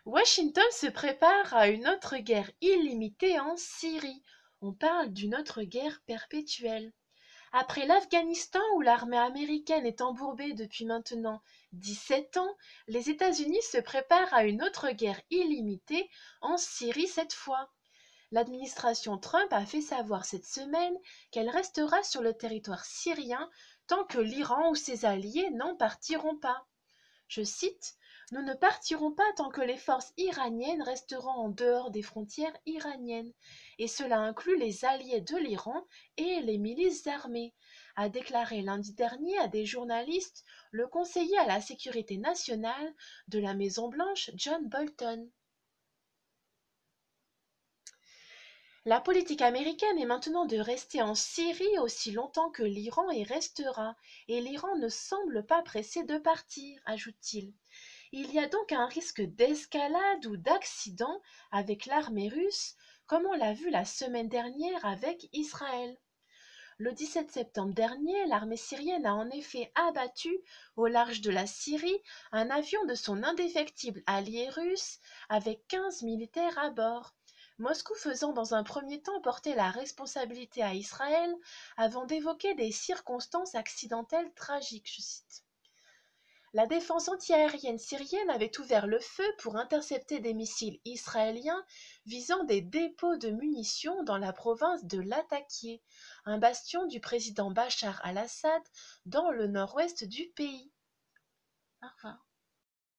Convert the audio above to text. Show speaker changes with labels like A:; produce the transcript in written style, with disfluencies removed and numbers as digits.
A: Washington se prépare à une autre guerre illimitée en Syrie. On parle d'une autre guerre perpétuelle. Après l'Afghanistan où l'armée américaine est embourbée depuis maintenant 17 ans, les États-Unis se préparent à une autre guerre illimitée en Syrie cette fois. L'administration Trump a fait savoir cette semaine qu'elle restera sur le territoire syrien tant que l'Iran ou ses alliés n'en partiront pas. Je cite: Nous ne partirons pas tant que les forces iraniennes resteront en dehors des frontières iraniennes, et cela inclut les alliés de l'Iran et les milices armées, a déclaré lundi dernier à des journalistes le conseiller à la sécurité nationale de la Maison-Blanche, John Bolton. La politique américaine est maintenant de rester en Syrie aussi longtemps que l'Iran y restera, et l'Iran ne semble pas pressé de partir, ajoute-t-il. Il y a donc un risque d'escalade ou d'accident avec l'armée russe, comme on l'a vu la semaine dernière avec Israël. Le 17 septembre dernier, l'armée syrienne a en effet abattu au large de la Syrie un avion de son indéfectible allié russe avec 15 militaires à bord. Moscou faisant dans un premier temps porter la responsabilité à Israël avant d'évoquer des circonstances accidentelles tragiques, je cite. La défense antiaérienne syrienne avait ouvert le feu pour intercepter des missiles israéliens visant des dépôts de munitions dans la province de Latakia, un bastion du président Bachar al-Assad dans le nord-ouest du pays. Au revoir.